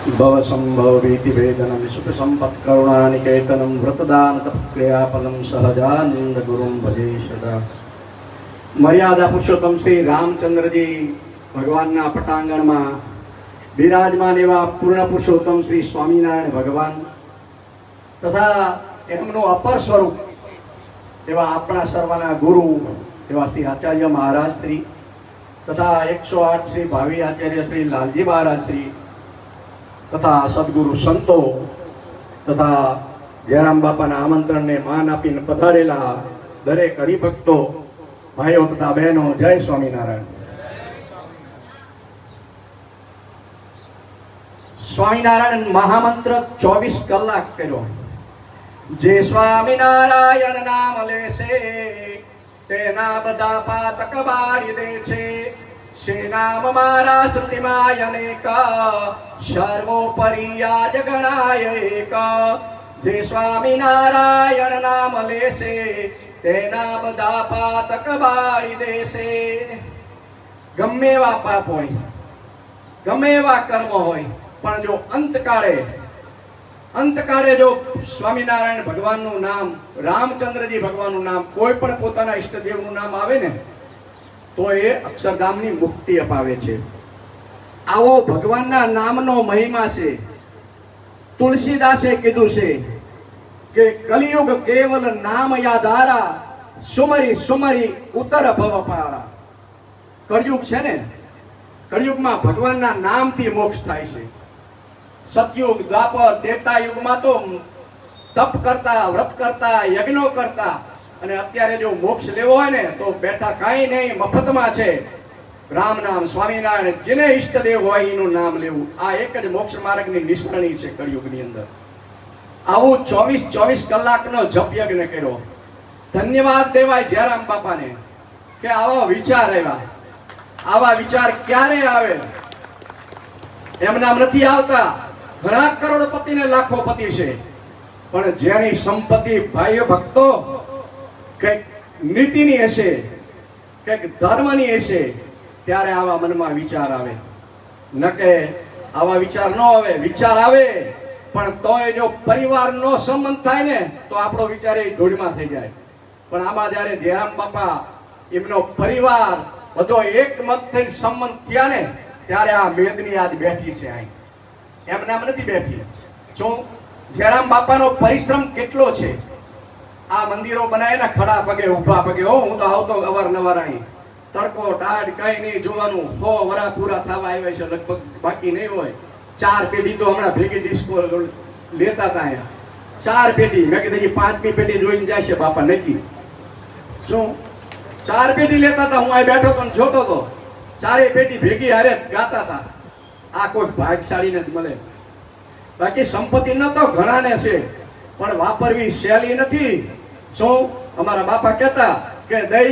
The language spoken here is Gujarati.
भवसंभव भीतिभेदनं सुख संपत् करुणानिकेतनं व्रतदान तपक्रियाफलं सहजानंद गुरुं भजे सदा। मर्यादा पुरुषोत्तम श्री रामचंद्रजी भगवानना पटांगणમાં બિરાજમાન એવા પૂર્ણ પુરુષોત્તમ શ્રી સ્વામિનારાયણ ભગવાન તથા એમનું અપર સ્વરૂપ એવા આપણા સર્વના ગુરુ એવા શ્રી આચાર્ય મહારાજ શ્રી તથા 108 શ્રી ભાવી આચાર્ય શ્રી લાલજી મહારાજ શ્રી તથા સદગુરુ સંતો તથા જયરામ બાપાના આમંત્રણને માન આપીને પધારેલા દરેક હરિભક્તો ભાઈઓ તથા બહેનો, જય સ્વામિનારાયણ. સ્વામિનારાયણ મહામંત્ર 24 કલાક કર્યો. જે સ્વામિનારાયણ નામ લેશે તેના બધા પાતક બાળી દે છે. શ્રી નામ મારા સ્તુતિમાય અનેક, સર્વોપરી આજ ગણાય એક. જે સ્વામિનારાયણ નામ લેશે તેના બધા પાતક બાળી દેશે. ગમે એવા પાપ હોય, ગમે એવા કર્મ હોય, પણ જો અંતકાળે જો સ્વામિનારાયણ ભગવાનનું નામ, રામચંદ્રજી ભગવાનનું નામ, કોઈ પણ પોતાના ઈષ્ટદેવનું નામ આવે ને તો એ અક્ષરધામની મુક્તિ અપાવે છે. આવો ભગવાનના નામનો મહિમા છે. તુલસીદાસે કીધું છે કે કલિયુગ કેવલ નામ યાધારા, સુમરી સુમરી ઉતર ભવ પારા. કળિયુગ છે ને, કળિયુગમાં ભગવાનના નામથી મોક્ષ થાય છે. સતયુગ, દ્વાપર, ત્રેતા યુગમાં તો તપ કરતા, વ્રત કરતા, યજ્ઞો કરતા, અને અત્યારે જો મોક્ષ લેવો હોય ને તો બેઠા કાંઈ નહીં, મફતમાં છે. રામ નામ, સ્વામિનારાયણ, જેને ઈષ્ટદેવ હોય એનું નામ લેવું, આ એક જ મોક્ષ માર્ગની નિષ્કરણી છે કળિયુગની અંદર. આવું 24 કલાકનો જપ યજ્ઞ કર્યો. ધન્યવાદ દેવાય જયરામ બાપાને કે આવા વિચાર આવ્યા. આવા વિચાર ક્યારે આવે? એમના નથી આવતા. ઘણા કરોડપતિ ને લાખોપતિ છે, પણ જેની સંપત્તિ ભાઈઓ ભક્તો કઈક નીતિની હશે, કઈક ધર્મની હશે, ત્યારે આવા મનમાં વિચાર આવે. ન કે આવા વિચાર ન આવે. વિચાર આવે પણ તોય જો પરિવારનો સંબંધ થાય ને તો આપણો વિચાર એ ધૂળમાં થઈ જાય. પણ આમાં જયારે જયરામ બાપા એમનો પરિવાર બધો એકમત થઈને સંબંધ થયા ને ત્યારે આ મેદની આજ બેઠી છે. અહીં એમને આમ નથી બેઠી. જો જયરામ બાપાનો પરિશ્રમ કેટલો છે. આ મંદિરો બનાવેલા ખડા પગે, ઊભા પગે. હું તો આવતો અવારનવાર અહીં. તડકો ટાઢ કઈ નહીં જોવાનું. 100 વરા પૂરા થવા આવ્યા છે લગભગ, બાકી નહીં હોય. 4 પેઢી તો હમણાં ભેગી ડિસ્કો લેતા હતા અહીંયા. 4 પેઢી. મેં કીધું 5મી પેઢી જોઈને જાય છે બાપા નક્કી. શું 4 પેઢી લેતા હતા? હું અહીં બેઠો તો જોતો હતો. 4 પેઢી ભેગી હારે ગાતા હતા. આ કોઈ ભાગશાળીને જ મળે. બાકી સંપત્તિ ન તો ઘણાને છે, પણ વાપરવી સહેલી નથી. શું અમારા બાપા કહેતા કે દઈ